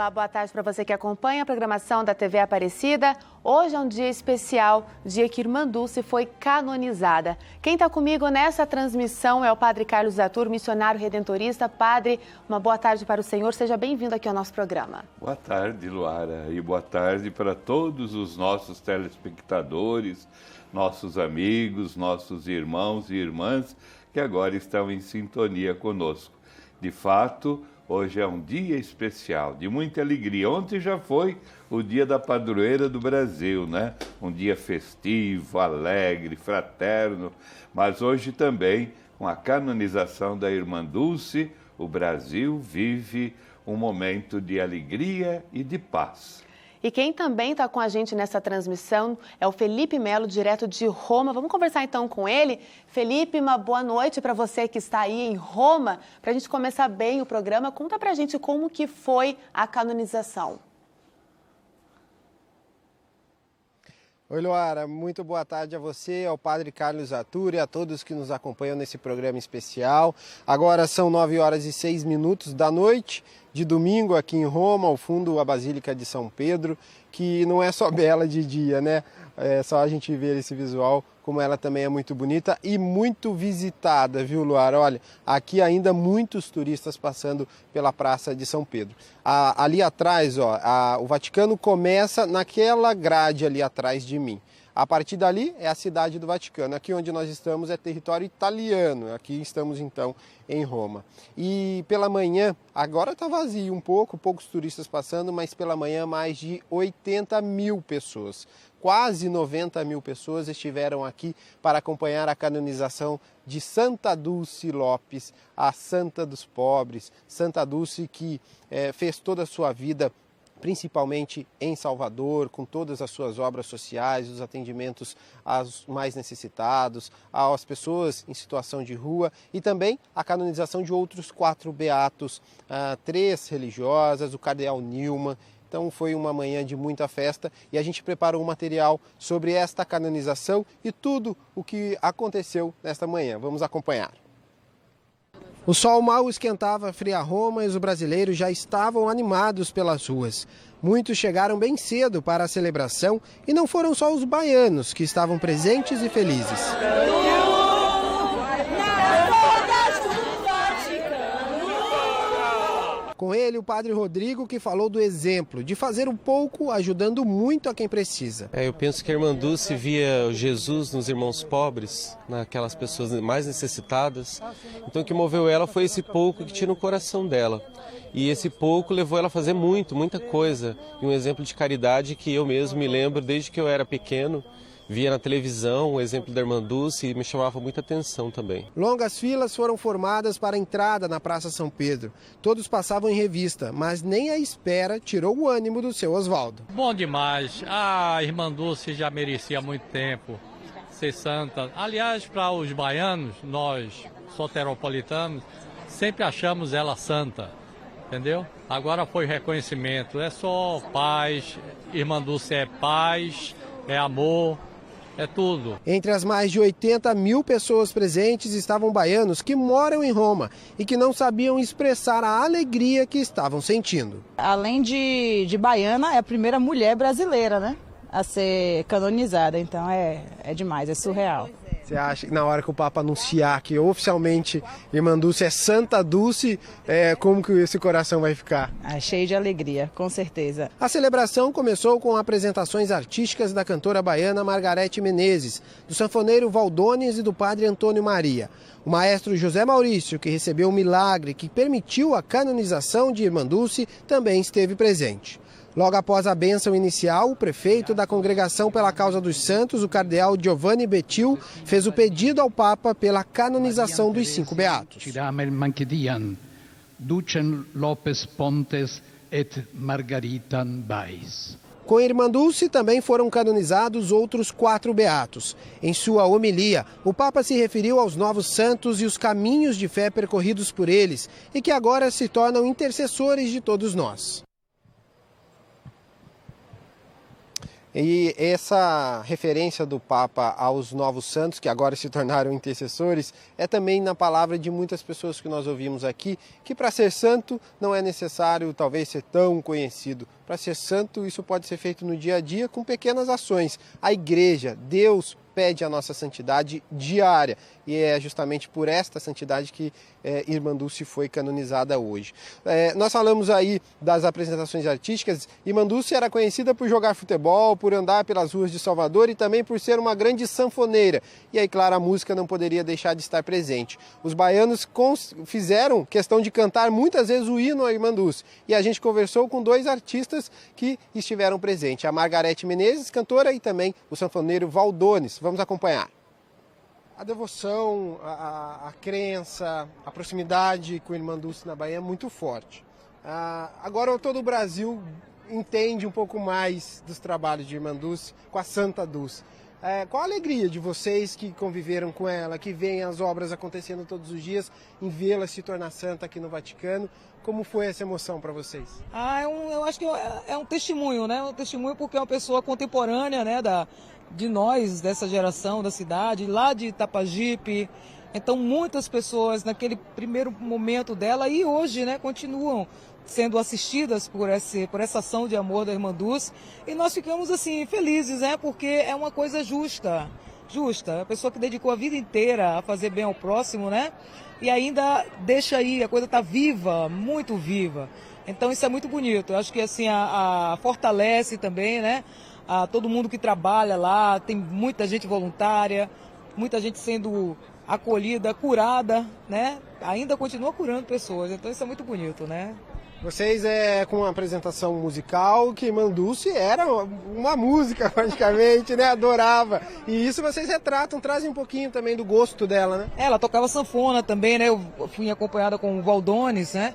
Olá, boa tarde para você que acompanha a programação da TV Aparecida. Hoje é um dia especial, dia que Irmã Dulce foi canonizada. Quem está comigo nessa transmissão é o Padre Carlos Zatur, missionário redentorista. Padre, uma boa tarde para o senhor, seja bem-vindo aqui ao nosso programa. Boa tarde, Luara, e boa tarde para todos os nossos telespectadores, nossos amigos, nossos irmãos e irmãs que agora estão em sintonia conosco. De fato, hoje é um dia especial, de muita alegria. Ontem já foi o dia da padroeira do Brasil, né? Um dia festivo, alegre, fraterno. Mas hoje também, com a canonização da Irmã Dulce, o Brasil vive um momento de alegria e de paz. E quem também está com a gente nessa transmissão é o Felipe Melo, direto de Roma. Vamos conversar então com ele. Felipe, uma boa noite para você que está aí em Roma. Para a gente começar bem o programa, conta para a gente como que foi a canonização. Oi, Luara, muito boa tarde a você, ao Padre Carlos Zatur e a todos que nos acompanham nesse programa especial. Agora são 9h06 da noite de domingo aqui em Roma, ao fundo a Basílica de São Pedro, que não é só bela de dia, né? É só a gente ver esse visual, como ela também é muito bonita e muito visitada, viu, Luara? Olha, aqui ainda muitos turistas passando pela Praça de São Pedro. Ali atrás, ó, o Vaticano começa naquela grade ali atrás de mim. A partir dali é a cidade do Vaticano. Aqui onde nós estamos é território italiano. Aqui estamos então em Roma. E pela manhã, agora está vazio um pouco, poucos turistas passando, mas pela manhã mais de 80 mil pessoas. Quase 90 mil pessoas estiveram aqui para acompanhar a canonização de Santa Dulce Lopes, a Santa dos Pobres. Santa Dulce que fez toda a sua vida principalmente em Salvador, com todas as suas obras sociais, os atendimentos aos mais necessitados, às pessoas em situação de rua e também a canonização de outros 4 beatos, 3 religiosas, o cardeal Nilman. Então foi uma manhã de muita festa e a gente preparou um material sobre esta canonização e tudo o que aconteceu nesta manhã. Vamos acompanhar. O sol mal esquentava fria Roma e os brasileiros já estavam animados pelas ruas. Muitos chegaram bem cedo para a celebração e não foram só os baianos que estavam presentes e felizes. Com ele, o padre Rodrigo, que falou do exemplo de fazer um pouco, ajudando muito a quem precisa. Eu penso que a Irmã Dulce via Jesus nos irmãos pobres, naquelas pessoas mais necessitadas. Então o que moveu ela foi esse pouco que tinha no coração dela. E esse pouco levou ela a fazer muita coisa. E um exemplo de caridade que eu mesmo me lembro desde que eu era pequeno. Via na televisão o exemplo da Irmã Dulce e me chamava muita atenção também. Longas filas foram formadas para a entrada na Praça São Pedro. Todos passavam em revista, mas nem a espera tirou o ânimo do seu Oswaldo. Bom demais. A Irmã Dulce já merecia muito tempo ser santa. Aliás, para os baianos, nós soteropolitanos, sempre achamos ela santa, entendeu? Agora foi reconhecimento. É só paz, Irmã Dulce é paz, é amor. É tudo. Entre as mais de 80 mil pessoas presentes estavam baianos que moram em Roma e que não sabiam expressar a alegria que estavam sentindo. Além de baiana, é a primeira mulher brasileira, né, a ser canonizada. Então é demais, é surreal. Você acha que na hora que o Papa anunciar que oficialmente Irmã Dulce é Santa Dulce, como que esse coração vai ficar? Cheio de alegria, com certeza. A celebração começou com apresentações artísticas da cantora baiana Margarete Menezes, do sanfoneiro Valdones e do padre Antônio Maria. O maestro José Maurício, que recebeu um milagre que permitiu a canonização de Irmã Dulce, também esteve presente. Logo após a bênção inicial, o prefeito da Congregação pela Causa dos Santos, o cardeal Giovanni Bettil, fez o pedido ao Papa pela canonização dos 5 beatos. Ducem Lopes Pontes et Margarita Baez. Com a Irmã Dulce também foram canonizados outros 4 beatos. Em sua homilia, o Papa se referiu aos novos santos e os caminhos de fé percorridos por eles e que agora se tornam intercessores de todos nós. E essa referência do Papa aos novos santos, que agora se tornaram intercessores, é também na palavra de muitas pessoas que nós ouvimos aqui, que para ser santo não é necessário talvez ser tão conhecido. Para ser santo, isso pode ser feito no dia a dia com pequenas ações. A igreja, Deus, pede a nossa santidade diária. E é justamente por esta santidade que Irmã Dulce foi canonizada hoje. Nós falamos aí das apresentações artísticas. Irmã Dulce era conhecida por jogar futebol, por andar pelas ruas de Salvador e também por ser uma grande sanfoneira. E aí, claro, a música não poderia deixar de estar presente. Os baianos fizeram questão de cantar muitas vezes o hino à Irmã Dulce. E a gente conversou com 2 artistas que estiveram presentes. A Margarete Menezes, cantora, e também o sanfoneiro Valdones. Vamos acompanhar. A devoção, a crença, a proximidade com a Irmã Dulce na Bahia é muito forte. Agora todo o Brasil entende um pouco mais dos trabalhos de Irmã Dulce com a Santa Dulce. Qual a alegria de vocês que conviveram com ela, que veem as obras acontecendo todos os dias, em vê-la se tornar santa aqui no Vaticano? Como foi essa emoção para vocês? Eu acho que é um testemunho, né? Um testemunho porque é uma pessoa contemporânea, né, de nós, dessa geração da cidade, lá de Itapajipe. Então muitas pessoas naquele primeiro momento dela e hoje, né, continuam sendo assistidas por essa ação de amor da Irmã Dulce. E nós ficamos assim felizes, né, porque é uma coisa justa. A pessoa que dedicou a vida inteira a fazer bem ao próximo, né? E ainda deixa aí, a coisa está viva, muito viva. Então isso é muito bonito. Eu acho que assim fortalece também, né? A todo mundo que trabalha lá, tem muita gente voluntária, muita gente sendo acolhida, curada, né? Ainda continua curando pessoas. Então isso é muito bonito, né? Vocês com uma apresentação musical que Irmã Dulce era uma música praticamente, né? Adorava. E isso vocês retratam, trazem um pouquinho também do gosto dela, né? Ela tocava sanfona também, né? Eu fui acompanhada com o Valdones, né?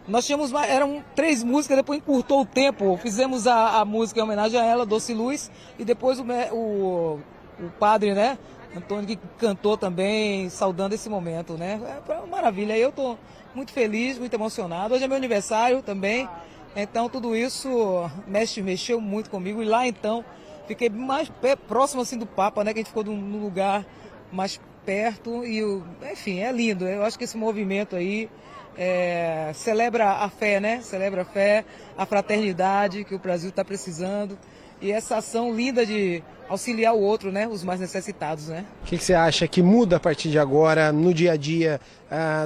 Nós tínhamos, eram 3 músicas, depois encurtou o tempo. Fizemos a música em homenagem a ela, Doce Luz, e depois o padre, né? Antônio, que cantou também, saudando esse momento, né? É uma maravilha. Eu estou muito feliz, muito emocionado. Hoje é meu aniversário também, então tudo isso mexeu muito comigo. E lá, então, fiquei mais próximo assim do Papa, né? Que a gente ficou num lugar mais perto e, enfim, é lindo. Eu acho que esse movimento aí celebra a fé, né? Celebra a fé, a fraternidade que o Brasil está precisando. E essa ação linda de auxiliar o outro, né? Os mais necessitados, né? O que você acha que muda a partir de agora no dia a dia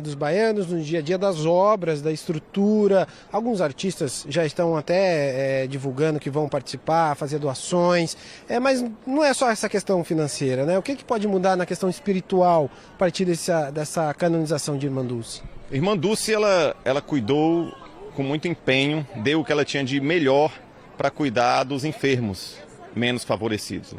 dos baianos, no dia a dia das obras, da estrutura? Alguns artistas já estão até divulgando que vão participar, fazer doações, mas não é só essa questão financeira, né? O que pode mudar na questão espiritual a partir dessa canonização de Irmã Dulce? Irmã Dulce, ela cuidou com muito empenho, deu o que ela tinha de melhor para cuidar dos enfermos menos favorecidos.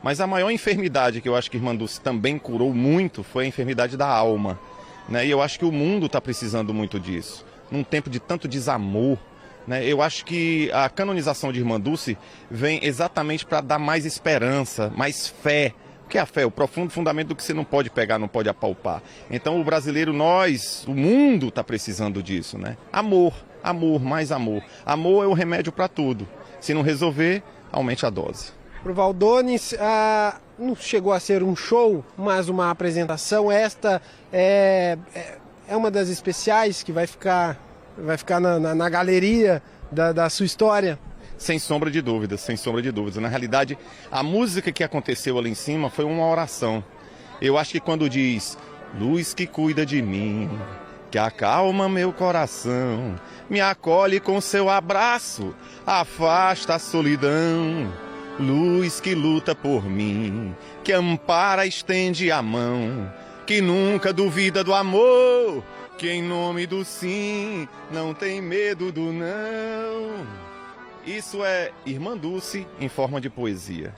Mas a maior enfermidade que eu acho que Irmã Dulce também curou muito foi a enfermidade da alma, né? E eu acho que o mundo está precisando muito disso. Num tempo de tanto desamor, né? Eu acho que a canonização de Irmã Dulce vem exatamente para dar mais esperança, mais fé. O que é a fé? O profundo fundamento do que você não pode pegar, não pode apalpar. Então o brasileiro, o mundo está precisando disso, né? Amor, mais amor. Amor é o remédio para tudo. Se não resolver, aumente a dose. Para o Valdones, não chegou a ser um show, mas uma apresentação. Esta é uma das especiais que vai ficar na galeria da sua história. Sem sombra de dúvidas, sem sombra de dúvidas. Na realidade, a música que aconteceu ali em cima foi uma oração. Eu acho que quando diz, luz que cuida de mim, que acalma meu coração, me acolhe com seu abraço, afasta a solidão. Luz que luta por mim, que ampara, estende a mão, que nunca duvida do amor, que em nome do sim não tem medo do não. Isso é Irmã Dulce em forma de poesia.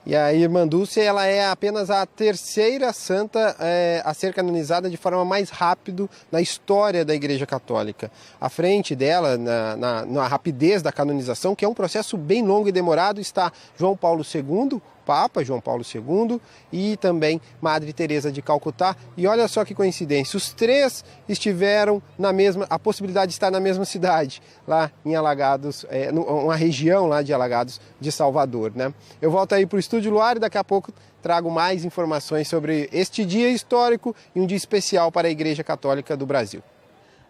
E a Irmã Dulce, ela é apenas a terceira santa a ser canonizada de forma mais rápida na história da Igreja Católica. À frente dela, na rapidez da canonização, que é um processo bem longo e demorado, está João Paulo II, Papa João Paulo II e também Madre Teresa de Calcutá. E olha só que coincidência, os três estiveram a possibilidade de estar na mesma cidade, lá em Alagados, uma região lá de Alagados de Salvador, né? Eu volto aí para o Estúdio Luar e daqui a pouco trago mais informações sobre este dia histórico e um dia especial para a Igreja Católica do Brasil.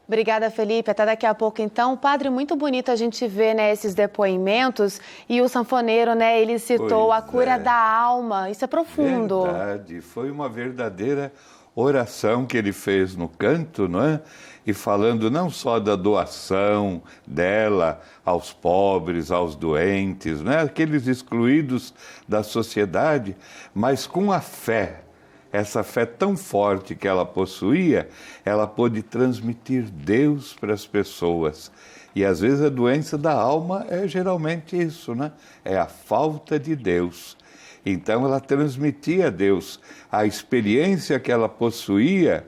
Obrigada, Felipe. Até daqui a pouco, então. Padre, muito bonito a gente ver, né, esses depoimentos. E o sanfoneiro, né, ele citou a cura da alma. Isso é profundo. Verdade. Foi uma verdadeira oração que ele fez no canto, não é? E falando não só da doação dela aos pobres, aos doentes, né? Aqueles excluídos da sociedade, mas com a fé. Essa fé tão forte que ela possuía, ela pôde transmitir Deus para as pessoas. E às vezes a doença da alma é geralmente isso, né? É a falta de Deus. Então ela transmitia a Deus. A experiência que ela possuía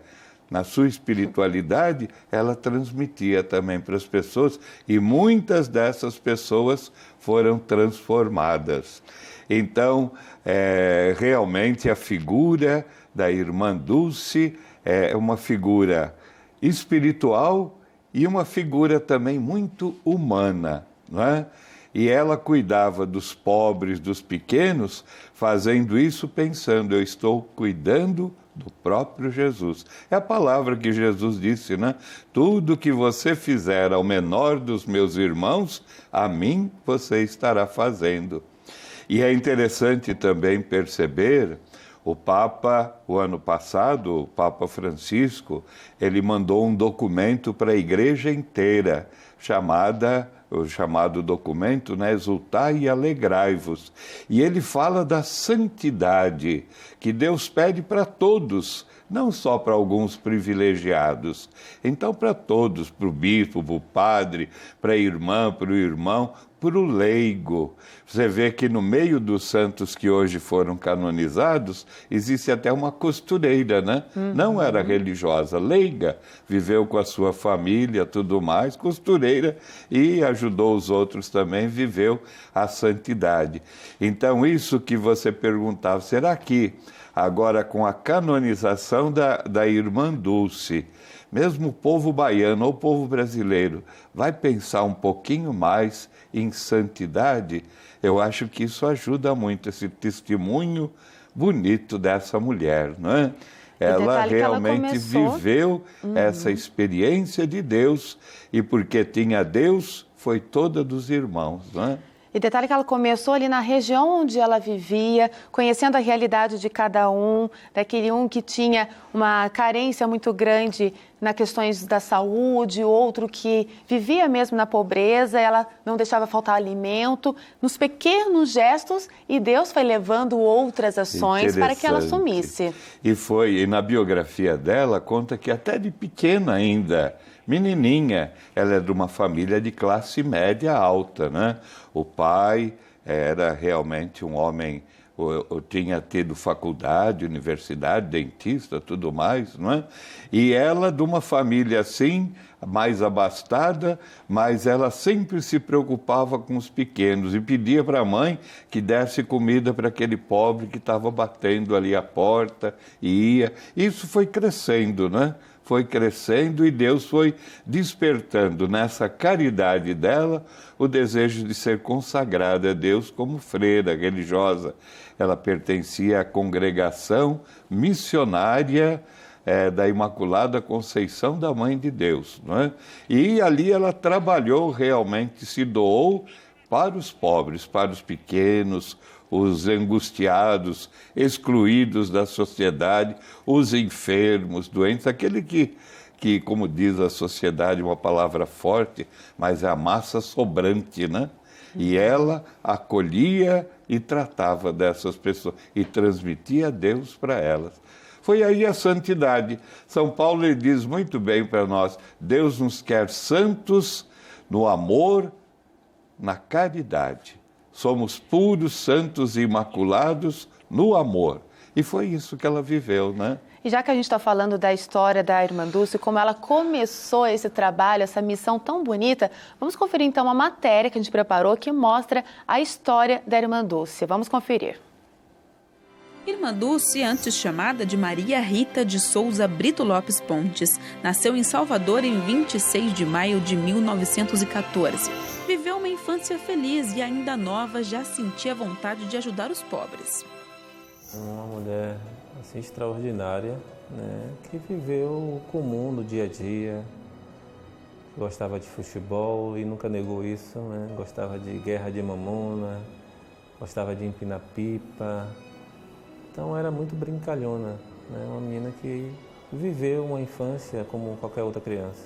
na sua espiritualidade, ela transmitia também para as pessoas. E muitas dessas pessoas foram transformadas. Então, realmente a figura da irmã Dulce é uma figura espiritual e uma figura também muito humana, não é? E ela cuidava dos pobres, dos pequenos, fazendo isso pensando, eu estou cuidando do próprio Jesus. É a palavra que Jesus disse, né? Tudo que você fizer ao menor dos meus irmãos, a mim você estará fazendo. E é interessante também perceber, o Papa, o ano passado, o Papa Francisco, ele mandou um documento para a igreja inteira, o chamado documento, né, Exultai e Alegrai-vos. E ele fala da santidade que Deus pede para todos, não só para alguns privilegiados. Então, para todos, para o bispo, para o padre, para a irmã, para o irmão, para o leigo. Você vê que no meio dos santos que hoje foram canonizados, existe até uma costureira, né? Não era religiosa, leiga, viveu com a sua família, tudo mais, costureira, e ajudou os outros também, viveu a santidade. Então, isso que você perguntava, será que agora com a canonização da irmã Dulce, mesmo o povo baiano ou o povo brasileiro vai pensar um pouquinho mais em santidade? Eu acho que isso ajuda muito, esse testemunho bonito dessa mulher, não é? Ela realmente viveu essa experiência de Deus e porque tinha Deus, foi toda dos irmãos, não é? E detalhe que ela começou ali na região onde ela vivia, conhecendo a realidade de cada um, daquele um que tinha uma carência muito grande nas questões da saúde, outro que vivia mesmo na pobreza, ela não deixava faltar alimento, nos pequenos gestos, e Deus foi levando outras ações para que ela assumisse. E na biografia dela, conta que até de pequena ainda, menininha, ela é de uma família de classe média alta, né? O pai era realmente um homem, tinha tido faculdade, universidade, dentista, tudo mais, não é? E ela de uma família assim, mais abastada, mas ela sempre se preocupava com os pequenos e pedia para a mãe que desse comida para aquele pobre que estava batendo ali a porta e ia. Isso foi crescendo, né? Foi crescendo e Deus foi despertando nessa caridade dela o desejo de ser consagrada a Deus como freira religiosa. Ela pertencia à congregação missionária da Imaculada Conceição da Mãe de Deus, não é? E ali ela trabalhou realmente, se doou para os pobres, para os pequenos, os angustiados, excluídos da sociedade, os enfermos, doentes, aquele que, como diz a sociedade, uma palavra forte, mas é a massa sobrante, né? E ela acolhia e tratava dessas pessoas e transmitia Deus para elas. Foi aí a santidade. São Paulo ele diz muito bem para nós, Deus nos quer santos no amor, na caridade. Somos puros, santos e imaculados no amor. E foi isso que ela viveu, né? E já que a gente está falando da história da irmã Dulce, como ela começou esse trabalho, essa missão tão bonita, vamos conferir então uma matéria que a gente preparou que mostra a história da irmã Dulce. Vamos conferir. Irmã Dulce, antes chamada de Maria Rita de Souza Brito Lopes Pontes, nasceu em Salvador em 26 de maio de 1914. Viveu uma infância feliz e ainda nova já sentia vontade de ajudar os pobres. Uma mulher assim, extraordinária, né, que viveu o comum do dia a dia, gostava de futebol e nunca negou isso, né, gostava de guerra de mamona, gostava de empinar pipa. Então era muito brincalhona, né? Uma menina que viveu uma infância como qualquer outra criança.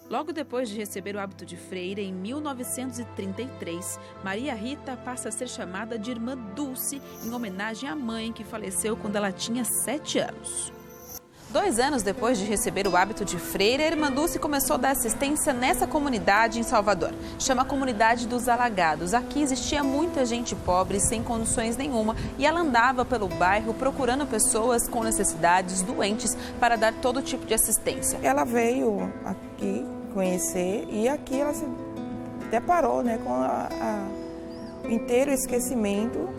Logo depois de receber o hábito de freira, em 1933, Maria Rita passa a ser chamada de Irmã Dulce, em homenagem à mãe que faleceu quando ela tinha 7 anos. 2 anos depois de receber o hábito de freira, a Irmã Dulce começou a dar assistência nessa comunidade em Salvador. Chama a Comunidade dos Alagados. Aqui existia muita gente pobre, sem condições nenhuma, e ela andava pelo bairro procurando pessoas com necessidades, doentes, para dar todo tipo de assistência. Ela veio aqui conhecer e aqui ela se deparou, né, com o inteiro esquecimento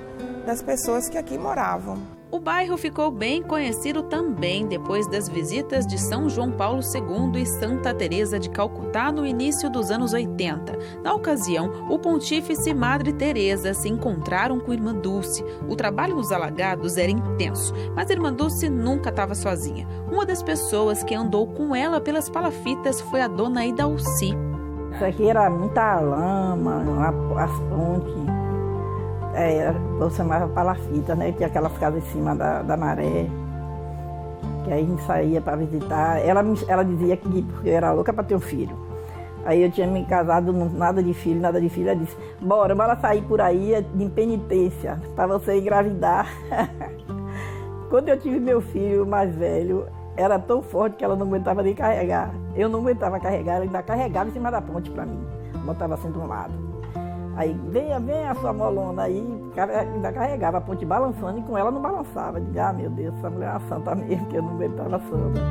das pessoas que aqui moravam. O bairro ficou bem conhecido também depois das visitas de São João Paulo II e Santa Teresa de Calcutá no início dos anos 80. Na ocasião, o pontífice e Madre Teresa se encontraram com Irmã Dulce. O trabalho nos alagados era intenso, mas a Irmã Dulce nunca estava sozinha. Uma das pessoas que andou com ela pelas palafitas foi a Dona Idalci. Isso aqui era muita lama, as pontes. Eu chamava palafita, né? Tinha aquelas casas em cima da maré, que aí a gente saía para visitar. Ela dizia que porque eu era louca para ter um filho. Aí eu tinha me casado, nada de filho. Ela disse, bora sair por aí de penitência, para você engravidar. Quando eu tive meu filho mais velho, era tão forte que ela não aguentava nem carregar. Eu não aguentava carregar, ela ainda carregava em cima da ponte para mim. Botava assim de um lado. Aí, venha a sua molona, aí ainda carregava a ponte balançando e com ela não balançava. Eu digo, meu Deus, essa mulher é uma santa mesmo, que eu não aguentava santa.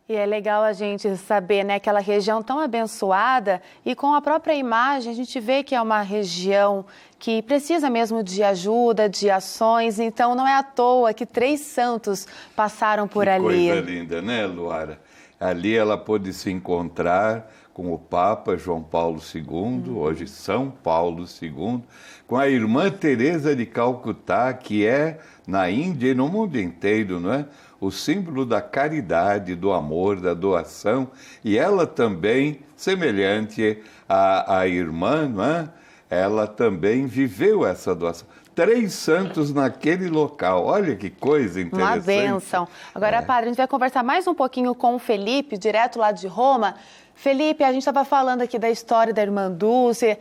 E é legal a gente saber, né, aquela região tão abençoada e com a própria imagem a gente vê que é uma região que precisa mesmo de ajuda, de ações, então não é à toa que 3 santos passaram por ali. Coisa linda, né, Luara? Ali ela pôde se encontrar com o Papa João Paulo II, hoje São Paulo II, com a Irmã Teresa de Calcutá, que é na Índia e no mundo inteiro, não é? O símbolo da caridade, do amor, da doação, e ela também, semelhante à irmã, não é? Ela também viveu essa doação. 3 santos naquele local. Olha que coisa interessante. Uma bênção. Agora, padre, a gente vai conversar mais um pouquinho com o Felipe, direto lá de Roma. Felipe, a gente estava falando aqui da história da Irmã Dulce,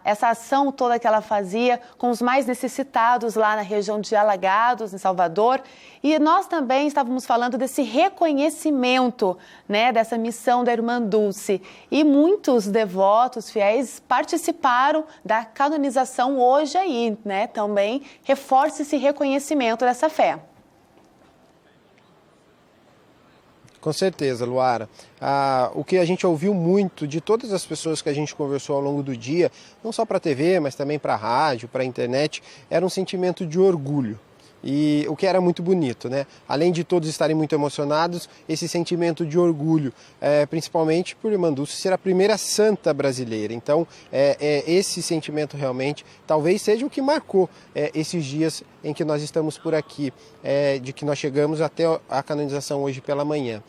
essa ação toda que ela fazia com os mais necessitados lá na região de Alagados, em Salvador. E nós também estávamos falando desse reconhecimento, né, dessa missão da Irmã Dulce. E muitos devotos, fiéis, participaram da canonização hoje aí, né? Também reforça esse reconhecimento dessa fé. Com certeza, Luara. O que a gente ouviu muito de todas as pessoas que a gente conversou ao longo do dia, não só para a TV, mas também para a rádio, para a internet, era um sentimento de orgulho. E o que era muito bonito, né? Além de todos estarem muito emocionados, esse sentimento de orgulho, principalmente por Irmã Dulce ser a primeira santa brasileira. Então, esse sentimento realmente talvez seja o que marcou esses dias em que nós estamos por aqui, de que nós chegamos até a canonização hoje pela manhã.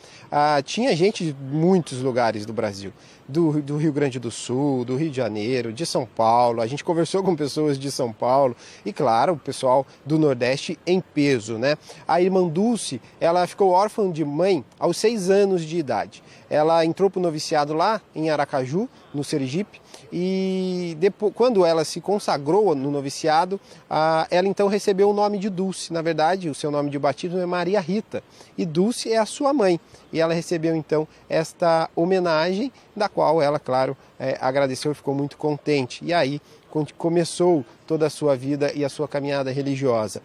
Tinha gente de muitos lugares do Brasil, do Rio Grande do Sul, do Rio de Janeiro, de São Paulo. A gente conversou com pessoas de São Paulo e, claro, o pessoal do Nordeste em peso, né? A Irmã Dulce, ela ficou órfã de mãe aos 6 anos de idade. Ela entrou para o noviciado lá em Aracaju, no Sergipe, e depois, quando ela se consagrou no noviciado, ela então recebeu o nome de Dulce. Na verdade, o seu nome de batismo é Maria Rita, e Dulce é a sua mãe. E ela recebeu então esta homenagem, da qual ela, claro, agradeceu e ficou muito contente. E aí, começou toda a sua vida e a sua caminhada religiosa.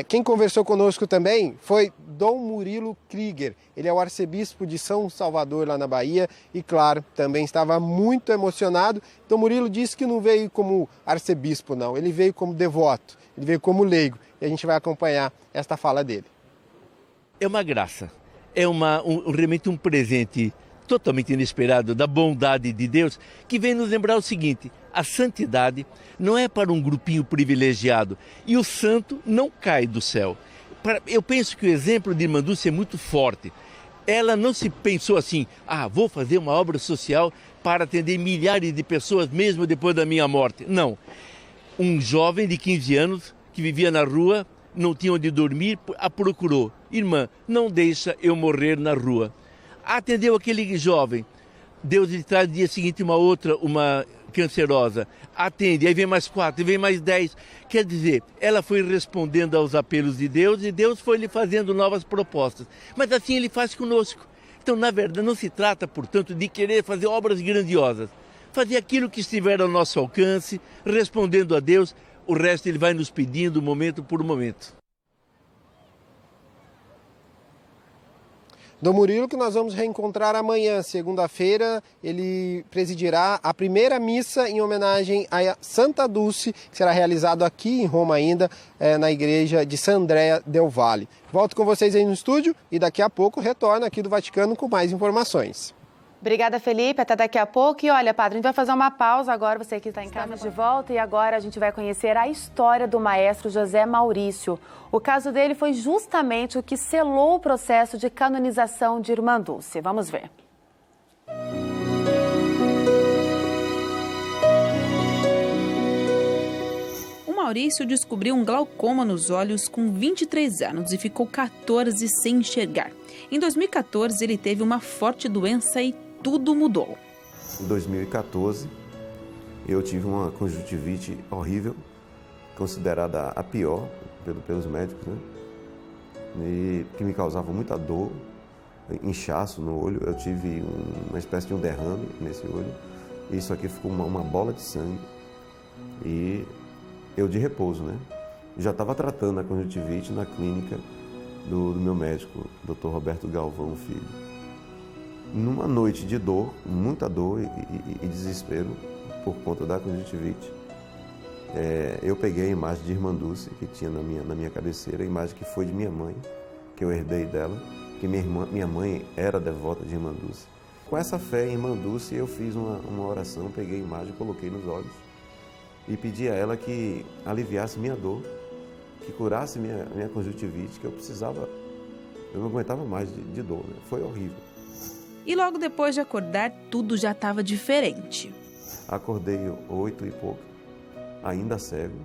Quem conversou conosco também foi Dom Murilo Krieger. Ele é o arcebispo de São Salvador, lá na Bahia, e, claro, também estava muito emocionado. Dom Murilo disse que não veio como arcebispo, não. Ele veio como devoto, ele veio como leigo. E a gente vai acompanhar esta fala dele. É uma graça, é realmente um presente totalmente inesperado da bondade de Deus, que vem nos lembrar o seguinte: a santidade não é para um grupinho privilegiado, e o santo não cai do céu. Eu penso que o exemplo de Irmã Dulce é muito forte. Ela não se pensou assim: vou fazer uma obra social para atender milhares de pessoas mesmo depois da minha morte. Não. Um jovem de 15 anos que vivia na rua, não tinha onde dormir, a procurou. Irmã, não deixa eu morrer na rua. Atendeu aquele jovem. Deus lhe traz no dia seguinte uma cancerosa. Atende, aí vem mais 4, vem mais 10. Quer dizer, ela foi respondendo aos apelos de Deus e Deus foi lhe fazendo novas propostas. Mas assim Ele faz conosco. Então, na verdade, não se trata, portanto, de querer fazer obras grandiosas. Fazer aquilo que estiver ao nosso alcance, respondendo a Deus. O resto Ele vai nos pedindo momento por momento. Dom Murilo, que nós vamos reencontrar amanhã, segunda-feira, ele presidirá a primeira missa em homenagem a Santa Dulce, que será realizado aqui em Roma ainda, na igreja de San Andrea del Valle. Volto com vocês aí no estúdio e daqui a pouco retorno aqui do Vaticano com mais informações. Obrigada, Felipe. Até daqui a pouco. E olha, padre, a gente vai fazer uma pausa agora, você que está em casa. Estamos de volta e agora a gente vai conhecer a história do maestro José Maurício. O caso dele foi justamente o que selou o processo de canonização de Irmã Dulce. Vamos ver. O Maurício descobriu um glaucoma nos olhos com 23 anos e ficou 14 sem enxergar. Em 2014, ele teve uma forte doença e tudo mudou. Em 2014, eu tive uma conjuntivite horrível, considerada a pior pelos médicos, né? E que me causava muita dor, inchaço no olho. Eu tive uma espécie de um derrame nesse olho. Isso aqui ficou uma bola de sangue. E eu de repouso, né? Já estava tratando a conjuntivite na clínica do meu médico, Dr. Roberto Galvão Filho. Numa noite de dor, muita dor e desespero por conta da conjuntivite, eu peguei a imagem de Irmã Dulce, que tinha na minha cabeceira, a imagem que foi de minha mãe, que eu herdei dela, que minha mãe era devota de Irmã Dulce. Com essa fé em Irmã Dulce, eu fiz uma oração, peguei a imagem, coloquei nos olhos e pedi a ela que aliviasse minha dor, que curasse minha conjuntivite, que eu precisava, eu não aguentava mais de dor, né? Foi horrível. E logo depois de acordar, tudo já estava diferente. Acordei 8 e pouco, ainda cego.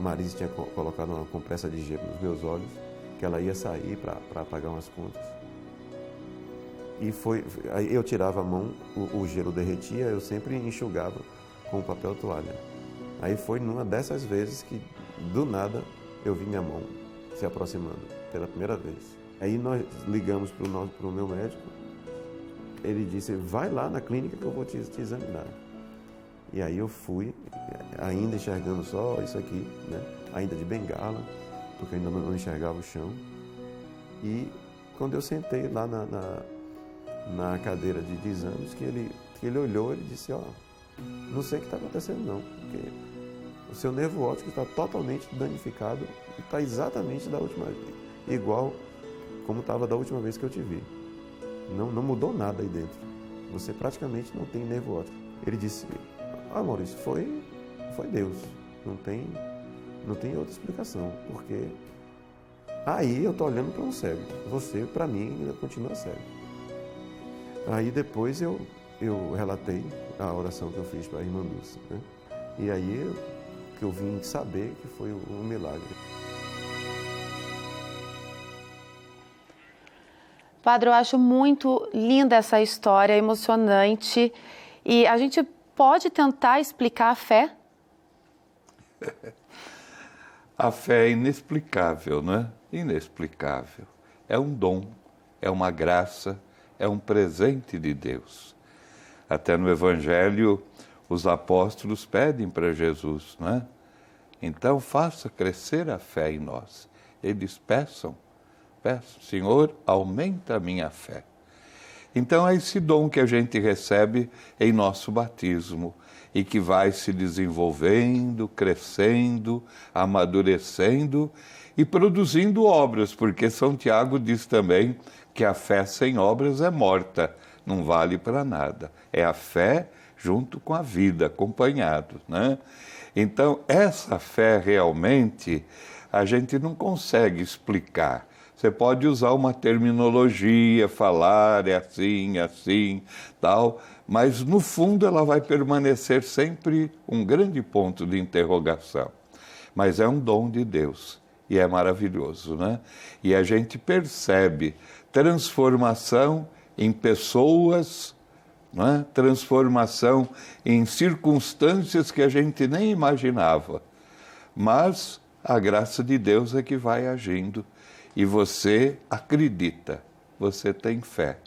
Marisa tinha colocado uma compressa de gelo nos meus olhos, que ela ia sair para pagar umas contas. E aí eu tirava a mão, o gelo derretia, eu sempre enxugava com papel toalha. Aí foi numa dessas vezes que, do nada, eu vi minha mão se aproximando, pela primeira vez. Aí nós ligamos para o meu médico, ele disse, vai lá na clínica que eu vou te examinar. E aí eu fui, ainda enxergando só isso aqui, né? Ainda de bengala, porque eu ainda não enxergava o chão. E quando eu sentei lá na cadeira de exames, que ele olhou, ele disse, não sei o que está acontecendo não, porque o seu nervo óptico está totalmente danificado e está exatamente da última vez, igual como estava da última vez que eu te vi. Não mudou nada aí dentro. Você praticamente não tem nervo óptico. Ele disse, Maurício, foi Deus. Não tem outra explicação, porque aí eu estou olhando para um cego. Você, para mim, ainda continua cego. Aí depois eu relatei a oração que eu fiz para a Irmã Dulce, né? E aí que eu vim saber que foi um milagre. Padre, eu acho muito linda essa história, emocionante. E a gente pode tentar explicar a fé? A fé é inexplicável, né? Inexplicável. É um dom, é uma graça, é um presente de Deus. Até no Evangelho, os apóstolos pedem para Jesus, não é? Então, faça crescer a fé em nós. Eles peçam, Senhor, aumenta a minha fé. Então, é esse dom que a gente recebe em nosso batismo e que vai se desenvolvendo, crescendo, amadurecendo e produzindo obras, porque São Tiago diz também que a fé sem obras é morta, não vale para nada. É a fé junto com a vida, acompanhado, né? Então, essa fé realmente a gente não consegue explicar. Você pode usar uma terminologia, falar é assim, tal, mas no fundo ela vai permanecer sempre um grande ponto de interrogação. Mas é um dom de Deus e é maravilhoso, né? E a gente percebe transformação em pessoas, né? Transformação em circunstâncias que a gente nem imaginava. Mas a graça de Deus é que vai agindo. E você acredita, você tem fé.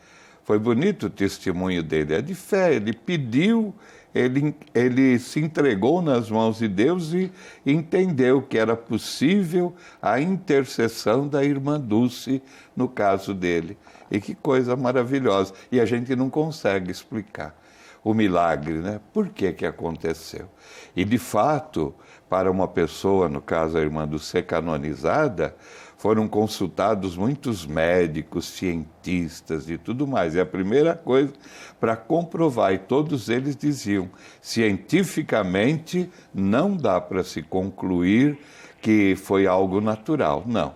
Foi bonito o testemunho dele, é de fé, ele pediu, ele se entregou nas mãos de Deus e entendeu que era possível a intercessão da irmã Dulce no caso dele. E que coisa maravilhosa, e a gente não consegue explicar o milagre, né? Por que que aconteceu? E de fato, para uma pessoa, no caso a irmã Dulce canonizada, foram consultados muitos médicos, cientistas e tudo mais. E a primeira coisa, para comprovar, e todos eles diziam, cientificamente não dá para se concluir que foi algo natural. Não,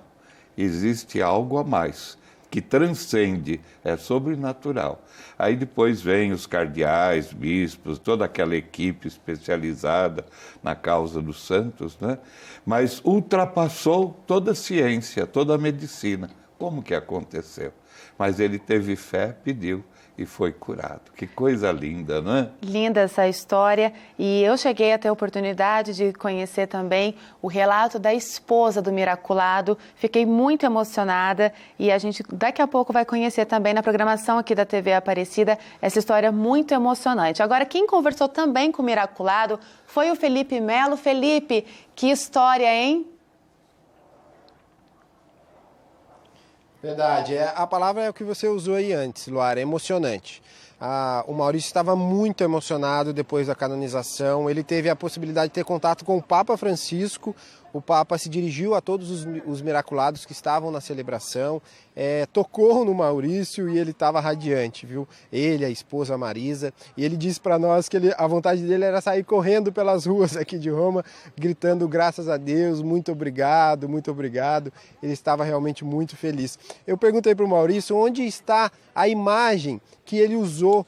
existe algo a mais, que transcende, é sobrenatural. Aí depois vem os cardeais, bispos, toda aquela equipe especializada na causa dos santos, né? Mas ultrapassou toda a ciência, toda a medicina. Como que aconteceu? Mas ele teve fé, pediu e foi curado. Que coisa linda, não é? Linda essa história. E eu cheguei a ter a oportunidade de conhecer também o relato da esposa do Miraculado. Fiquei muito emocionada e a gente daqui a pouco vai conhecer também na programação aqui da TV Aparecida essa história muito emocionante. Agora, quem conversou também com o Miraculado foi o Felipe Melo. Felipe, que história, hein? Verdade, a palavra é o que você usou aí antes, Luara, é emocionante. O Maurício estava muito emocionado depois da canonização, ele teve a possibilidade de ter contato com o Papa Francisco. O Papa se dirigiu a todos os miraculados que estavam na celebração, tocou no Maurício e ele estava radiante, viu? Ele, a esposa Marisa, e ele disse para nós que a vontade dele era sair correndo pelas ruas aqui de Roma, gritando graças a Deus, muito obrigado, muito obrigado. Ele estava realmente muito feliz. Eu perguntei para o Maurício onde está a imagem que ele usou,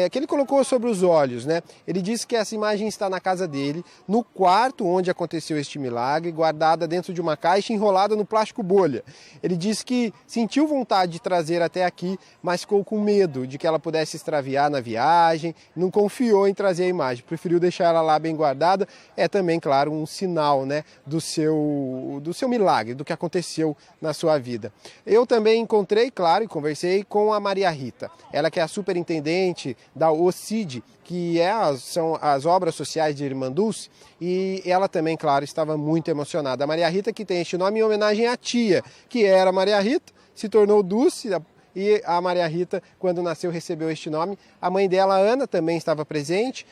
que ele colocou sobre os olhos, né? Ele disse que essa imagem está na casa dele, no quarto onde aconteceu este milagre, guardada dentro de uma caixa enrolada no plástico bolha. Ele disse que sentiu vontade de trazer até aqui, mas ficou com medo de que ela pudesse extraviar na viagem, não confiou em trazer a imagem, preferiu deixar ela lá bem guardada. É também, claro, um sinal, né, do seu milagre, do que aconteceu na sua vida. Eu também encontrei, claro, e conversei com a Maria Rita, ela que é a superintendente da OCID, que são as obras sociais de Irmã Dulce, e ela também, claro, estava muito emocionada. A Maria Rita, que tem este nome em homenagem à tia, que era Maria Rita, se tornou Dulce, e a Maria Rita, quando nasceu, recebeu este nome. A mãe dela, Ana, também estava presente,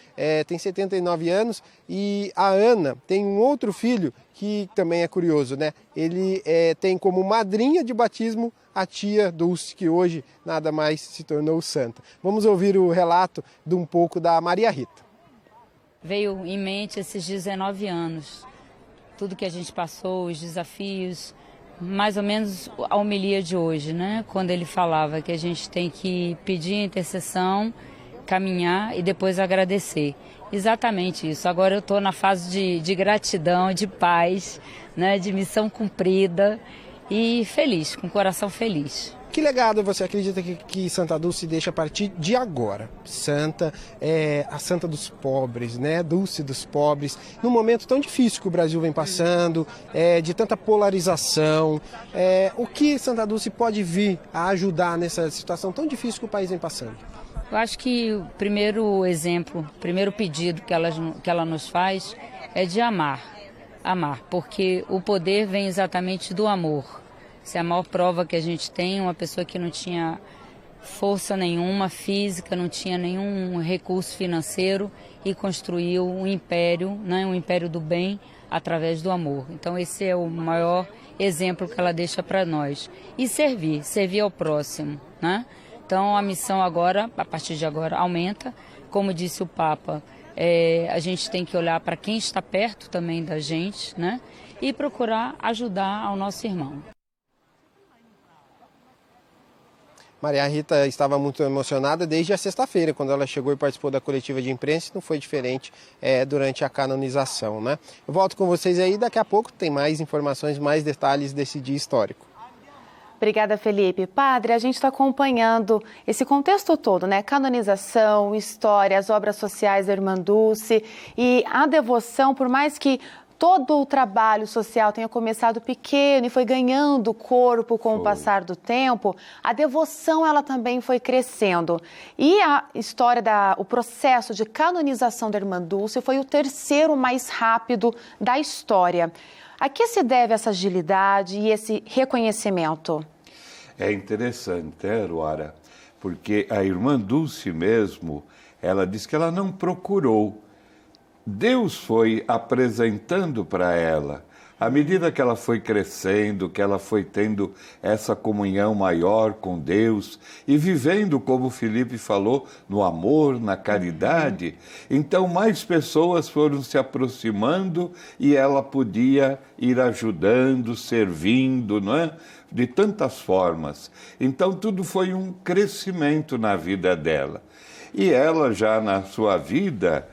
tem 79 anos, e a Ana tem um outro filho que também é curioso, né? Ele tem como madrinha de batismo a tia Dulce, que hoje nada mais se tornou santa. Vamos ouvir o relato de um pouco da Maria Rita. Veio em mente esses 19 anos, tudo que a gente passou, os desafios, mais ou menos a homilia de hoje, né? Quando ele falava que a gente tem que pedir a intercessão, caminhar e depois agradecer. Exatamente isso. Agora eu estou na fase de gratidão, de paz, né? De missão cumprida e feliz, com o coração feliz. Que legado você acredita que Santa Dulce deixa a partir de agora? Santa é a santa dos pobres, né? Dulce dos pobres, num momento tão difícil que o Brasil vem passando, de tanta polarização. O que Santa Dulce pode vir a ajudar nessa situação tão difícil que o país vem passando? Eu acho que o primeiro exemplo, o primeiro pedido que ela nos faz é de amar, porque o poder vem exatamente do amor. Essa é a maior prova que a gente tem, uma pessoa que não tinha força nenhuma física, não tinha nenhum recurso financeiro e construiu um império, né, um império do bem através do amor. Então esse é o maior exemplo que ela deixa para nós. E servir ao próximo, né? Então a missão agora, a partir de agora, aumenta. Como disse o Papa, a gente tem que olhar para quem está perto também da gente, né? E procurar ajudar ao nosso irmão. Maria Rita estava muito emocionada desde a sexta-feira, quando ela chegou e participou da coletiva de imprensa, não foi diferente durante a canonização, né? Eu volto com vocês aí, daqui a pouco tem mais informações, mais detalhes desse dia histórico. Obrigada, Felipe. Padre, a gente está acompanhando esse contexto todo, né? Canonização, história, as obras sociais da Irmã Dulce e a devoção, por mais que todo o trabalho social tenha começado pequeno e foi ganhando corpo com o passar do tempo, a devoção ela também foi crescendo. E a história o processo de canonização da Irmã Dulce foi o terceiro mais rápido da história. A que se deve essa agilidade e esse reconhecimento? É interessante, Luara? Porque a Irmã Dulce mesmo, ela diz que ela não procurou. Deus foi apresentando para ela, à medida que ela foi crescendo, que ela foi tendo essa comunhão maior com Deus e vivendo, como o Felipe falou, no amor, na caridade, então mais pessoas foram se aproximando e ela podia ir ajudando, servindo, não é? De tantas formas. Então tudo foi um crescimento na vida dela. E ela já na sua vida...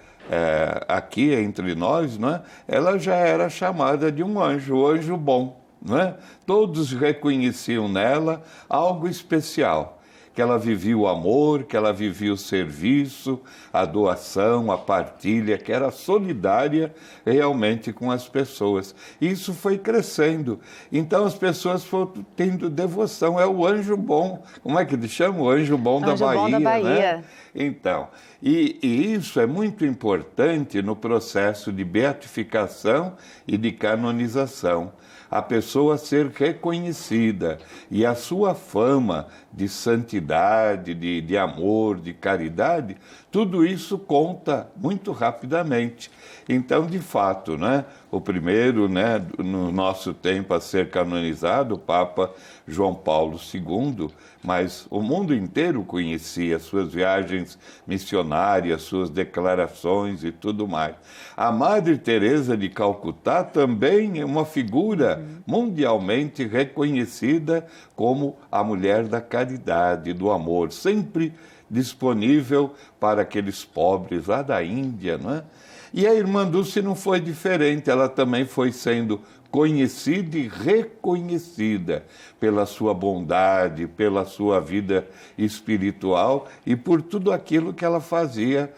aqui entre nós, né, ela já era chamada de um anjo, o anjo bom. Né? Todos reconheciam nela algo especial, que ela vivia o amor, que ela vivia o serviço, a doação, a partilha, que era solidária realmente com as pessoas. Isso foi crescendo. Então as pessoas foram tendo devoção. É o anjo bom. Como é que ele chama? O anjo bom da Bahia. Bom da Bahia. Né? Então, e isso é muito importante no processo de beatificação e de canonização. A pessoa ser reconhecida e a sua fama de santidade, de amor, de caridade, tudo isso conta muito rapidamente. Então, de fato, né, o primeiro, né, no nosso tempo a ser canonizado, o Papa João Paulo II, mas o mundo inteiro conhecia suas viagens missionárias, suas declarações e tudo mais. A Madre Teresa de Calcutá também é uma figura mundialmente reconhecida como a mulher da caridade, do amor, sempre disponível para aqueles pobres lá da Índia, não é? E a Irmã Dulce não foi diferente, ela também foi sendo conhecida e reconhecida pela sua bondade, pela sua vida espiritual e por tudo aquilo que ela fazia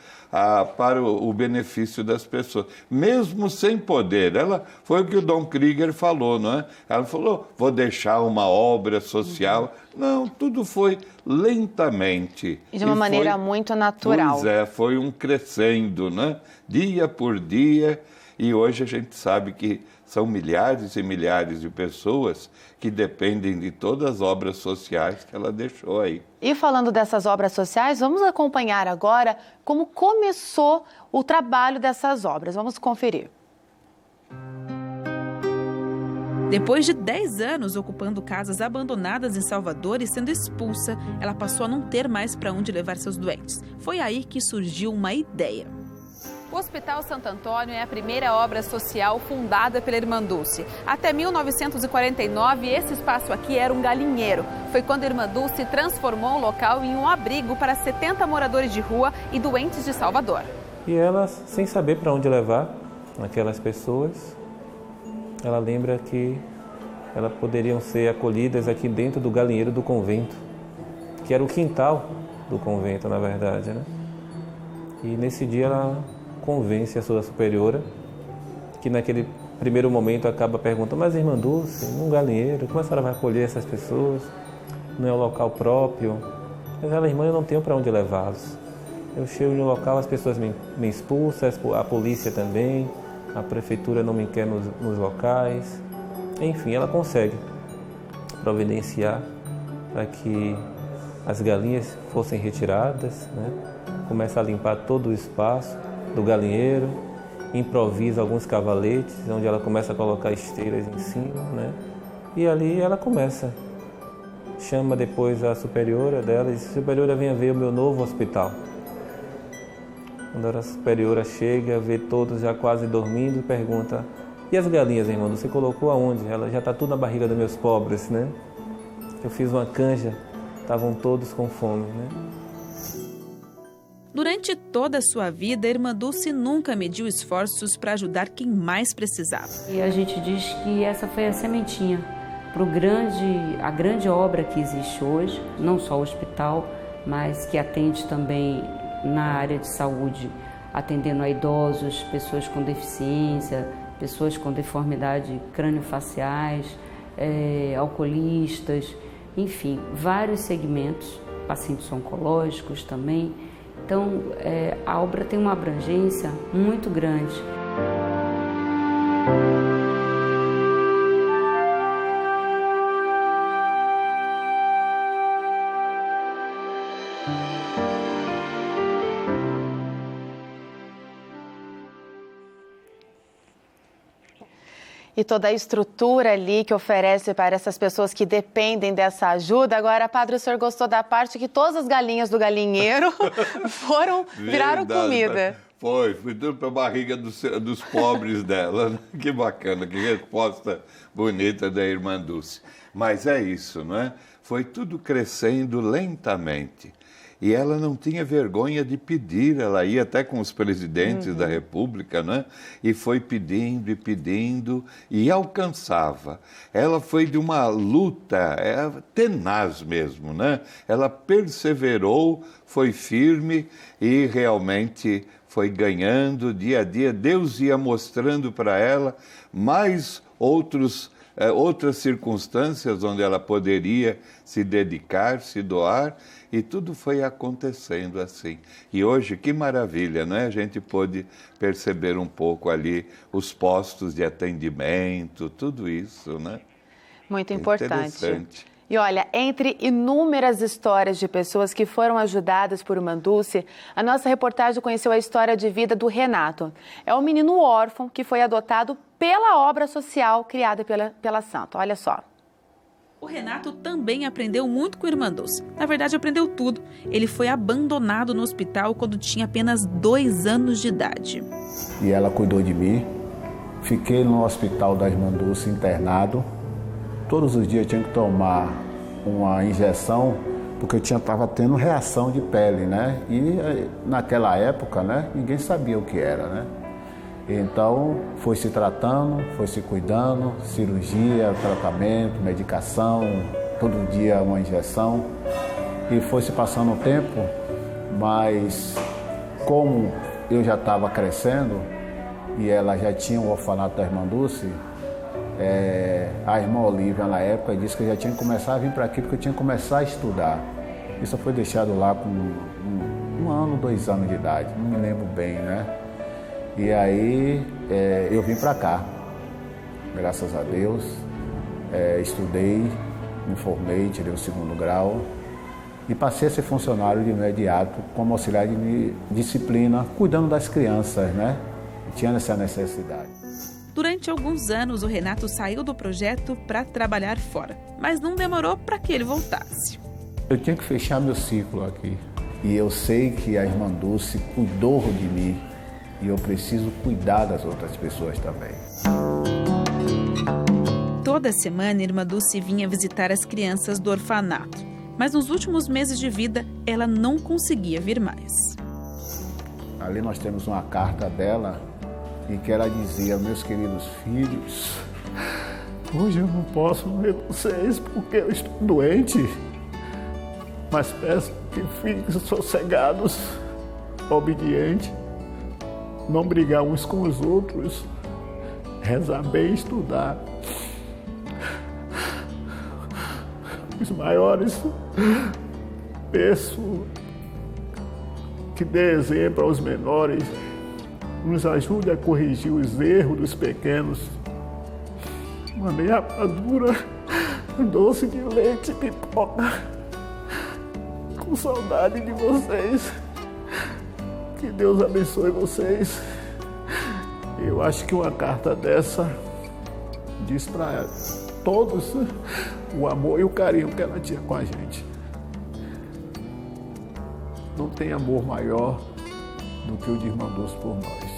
para o benefício das pessoas, mesmo sem poder. Ela foi o que o Dom Krieger falou, não é? Ela falou, vou deixar uma obra social. Não, tudo foi lentamente. E de uma maneira muito natural. Pois é, foi um crescendo, né? Dia por dia, e hoje a gente sabe que são milhares e milhares de pessoas que dependem de todas as obras sociais que ela deixou aí. E falando dessas obras sociais, vamos acompanhar agora como começou o trabalho dessas obras. Vamos conferir. Depois de 10 anos ocupando casas abandonadas em Salvador e sendo expulsa, ela passou a não ter mais para onde levar seus doentes. Foi aí que surgiu uma ideia. O Hospital Santo Antônio é a primeira obra social fundada pela Irmã Dulce. Até 1949, esse espaço aqui era um galinheiro. Foi quando a Irmã Dulce transformou o local em um abrigo para 70 moradores de rua e doentes de Salvador. E ela, sem saber para onde levar aquelas pessoas, ela lembra que elas poderiam ser acolhidas aqui dentro do galinheiro do convento, que era o quintal do convento, na verdade, né? E nesse dia ela convence a sua superiora, que naquele primeiro momento acaba perguntando, mas Irmã Dulce, num galinheiro, como a senhora vai acolher essas pessoas? Não é o local próprio? Mas ela, irmã, eu não tenho para onde levá-los. Eu chego no local, as pessoas me expulsam, a polícia também, a prefeitura não me quer nos locais. Enfim, ela consegue providenciar para que as galinhas fossem retiradas, né? Começa a limpar todo o espaço do galinheiro, improvisa alguns cavaletes, onde ela começa a colocar esteiras em cima, né? E ali ela começa. Chama depois a superiora dela e diz: superiora, venha ver o meu novo hospital. Quando a superiora chega, vê todos já quase dormindo, pergunta: e as galinhas, irmão, você colocou aonde? Ela: já está tudo na barriga dos meus pobres, né? Eu fiz uma canja, estavam todos com fome, né? Durante toda a sua vida, a irmã Dulce nunca mediu esforços para ajudar quem mais precisava. E a gente diz que essa foi a sementinha para a grande obra que existe hoje, não só o hospital, mas que atende também na área de saúde, atendendo a idosos, pessoas com deficiência, pessoas com deformidade crâniofaciais, alcoolistas, enfim, vários segmentos, pacientes oncológicos também. Então, a obra tem uma abrangência muito grande. E toda a estrutura ali que oferece para essas pessoas que dependem dessa ajuda. Agora, padre, o senhor gostou da parte que todas as galinhas do galinheiro viraram comida. Foi tudo para a barriga dos pobres dela, né? Que bacana, que resposta bonita da irmã Dulce. Mas é isso, não é? Foi tudo crescendo lentamente. E ela não tinha vergonha de pedir, ela ia até com os presidentes da República, né? E foi pedindo e pedindo e alcançava. Ela foi de uma luta tenaz mesmo, né? Ela perseverou, foi firme e realmente foi ganhando dia a dia. Deus ia mostrando para ela mais outras circunstâncias onde ela poderia se dedicar, se doar, e tudo foi acontecendo assim. E hoje, que maravilha, não é? A gente pôde perceber um pouco ali os postos de atendimento, tudo isso, né? Muito importante. E olha, entre inúmeras histórias de pessoas que foram ajudadas por irmã Dulce, a nossa reportagem conheceu a história de vida do Renato. É um menino órfão que foi adotado pela obra social criada pela Santa. Olha só. O Renato também aprendeu muito com a irmã Dulce. Na verdade, aprendeu tudo. Ele foi abandonado no hospital quando tinha apenas 2 anos de idade. E ela cuidou de mim. Fiquei no hospital da irmã Dulce internado. Todos os dias eu tinha que tomar uma injeção, porque eu estava tendo reação de pele, né? E naquela época, né, ninguém sabia o que era, né? Então, foi se tratando, foi se cuidando, cirurgia, tratamento, medicação, todo dia uma injeção. E foi se passando o tempo, mas como eu já estava crescendo e ela já tinha o orfanato da irmã Dulce, a irmã Olívia, na época, disse que eu já tinha que começar a vir para aqui porque eu tinha que começar a estudar. Isso foi deixado lá com 1 ano, 2 anos de idade, não me lembro bem, né? E aí eu vim para cá, graças a Deus, estudei, me formei, tirei o 2º grau e passei a ser funcionário de imediato como auxiliar de disciplina, cuidando das crianças, né? Tinha essa necessidade. Durante alguns anos, o Renato saiu do projeto para trabalhar fora, mas não demorou para que ele voltasse. Eu tinha que fechar meu ciclo aqui e eu sei que a irmã Dulce cuidou de mim. E eu preciso cuidar das outras pessoas também. Toda semana, a irmã Dulce vinha visitar as crianças do orfanato. Mas nos últimos meses de vida, ela não conseguia vir mais. Ali nós temos uma carta dela em que ela dizia: meus queridos filhos, hoje eu não posso ver vocês porque eu estou doente. Mas peço que fiquem sossegados, obedientes. Não brigar uns com os outros, rezar bem, estudar. Os maiores Peço que dê exemplo aos menores, nos ajude a corrigir os erros dos pequenos. Uma meia rapadura, doce de leite e pipoca. Com saudade de vocês. Que Deus abençoe vocês. Eu acho que uma carta dessa diz para todos o amor e o carinho que ela tinha com a gente. Não tem amor maior do que o de Irmã Dulce por nós.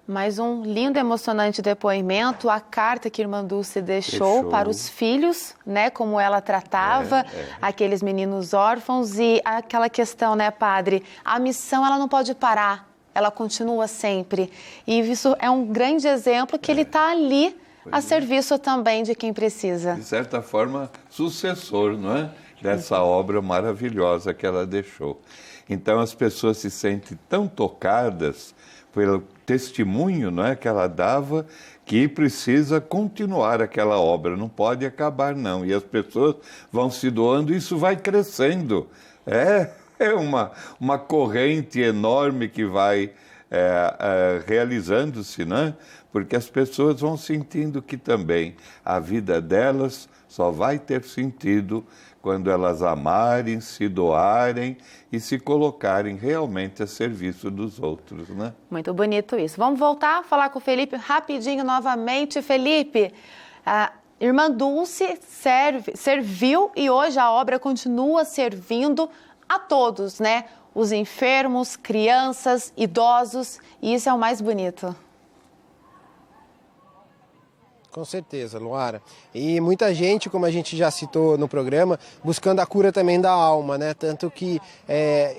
Mais um lindo e emocionante depoimento, a carta que Irmã Dulce deixou para os filhos, né, como ela tratava aqueles meninos órfãos e aquela questão, né, padre, a missão ela não pode parar, ela continua sempre. E isso é um grande exemplo que ele está ali a serviço também de quem precisa. De certa forma, sucessor, não é? Dessa obra maravilhosa que ela deixou. Então as pessoas se sentem tão tocadas pelo testemunho, não é, que ela dava, que precisa continuar aquela obra, não pode acabar não. E as pessoas vão se doando e isso vai crescendo. É uma corrente enorme que vai realizando-se, não é? Porque as pessoas vão sentindo que também a vida delas só vai ter sentido quando elas amarem, se doarem e se colocarem realmente a serviço dos outros, né? Muito bonito isso. Vamos voltar a falar com o Felipe rapidinho novamente. Felipe, a Irmã Dulce serviu e hoje a obra continua servindo a todos, né? Os enfermos, crianças, idosos, e isso é o mais bonito. Com certeza, Luara. E muita gente, como a gente já citou no programa, buscando a cura também da alma, né? Tanto que,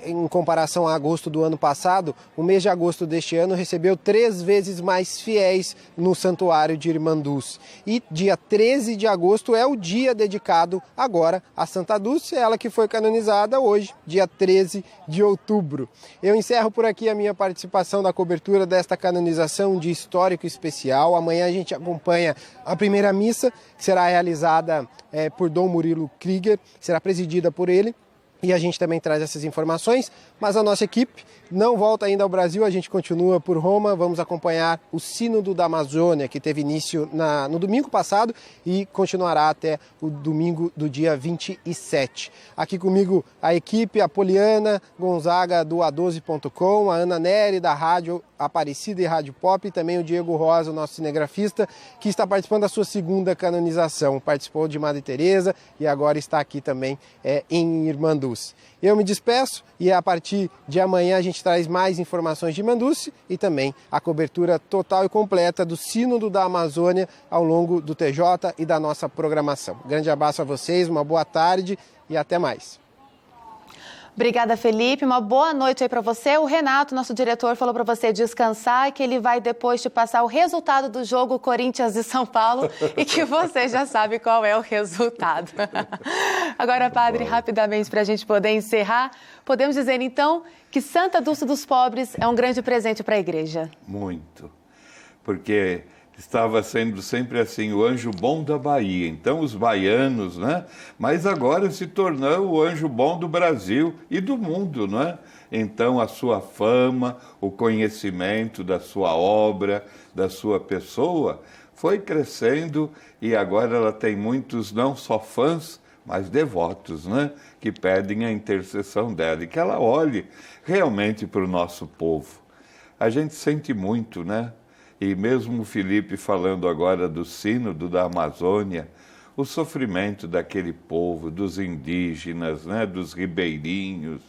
em comparação a agosto do ano passado, o mês de agosto deste ano recebeu 3 vezes mais fiéis no santuário de Irmã Dulce. E dia 13 de agosto é o dia dedicado agora a Santa Dulce, ela que foi canonizada hoje, dia 13 de outubro. Eu encerro por aqui a minha participação da cobertura desta canonização de histórico especial. Amanhã a gente acompanha a primeira missa, que será realizada por Dom Murilo Krieger, será presidida por ele, e a gente também traz essas informações, mas a nossa equipe não volta ainda ao Brasil, a gente continua por Roma, vamos acompanhar o Sínodo da Amazônia, que teve início no domingo passado e continuará até o domingo do dia 27. Aqui comigo a equipe, a Poliana Gonzaga do A12.com, a Ana Neri da Rádio Aparecida e Rádio Pop, e também o Diego Rosa, o nosso cinegrafista, que está participando da sua segunda canonização. Participou de Madre Teresa e agora está aqui também em Irmã Dulce. Eu me despeço e a partir de amanhã a gente traz mais informações de Irmã Dulce e também a cobertura total e completa do Sínodo da Amazônia ao longo do TJ e da nossa programação. Grande abraço a vocês, uma boa tarde e até mais. Obrigada, Felipe. Uma boa noite aí para você. O Renato, nosso diretor, falou para você descansar e que ele vai depois te passar o resultado do jogo Corinthians e São Paulo e que você já sabe qual é o resultado. Agora, padre, rapidamente para a gente poder encerrar, podemos dizer então que Santa Dulce dos Pobres é um grande presente para a igreja. Muito, porque estava sendo sempre assim, o anjo bom da Bahia. Então, os baianos, né? Mas agora se tornou o anjo bom do Brasil e do mundo, né? Então, a sua fama, o conhecimento da sua obra, da sua pessoa, foi crescendo e agora ela tem muitos, não só fãs, mas devotos, né? Que pedem a intercessão dela e que ela olhe realmente para o nosso povo. A gente sente muito, né? E mesmo o Felipe falando agora do Sínodo da Amazônia, o sofrimento daquele povo, dos indígenas, né, dos ribeirinhos,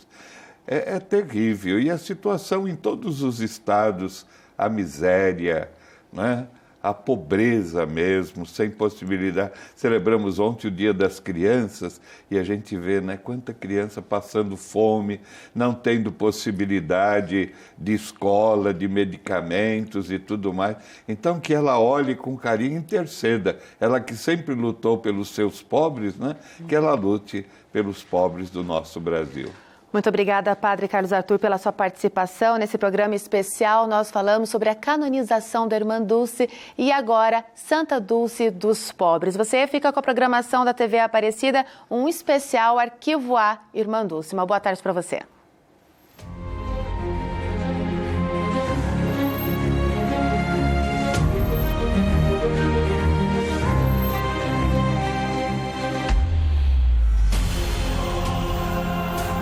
é terrível. E a situação em todos os estados, a miséria, né, a pobreza mesmo, sem possibilidade. Celebramos ontem o Dia das Crianças e a gente vê, né, quanta criança passando fome, não tendo possibilidade de escola, de medicamentos e tudo mais. Então, que ela olhe com carinho e interceda. Ela que sempre lutou pelos seus pobres, né, que ela lute pelos pobres do nosso Brasil. Muito obrigada, Padre Carlos Arthur, pela sua participação nesse programa especial. Nós falamos sobre a canonização da Irmã Dulce e agora Santa Dulce dos Pobres. Você fica com a programação da TV Aparecida, um especial Arquivo A, Irmã Dulce. Uma boa tarde para você.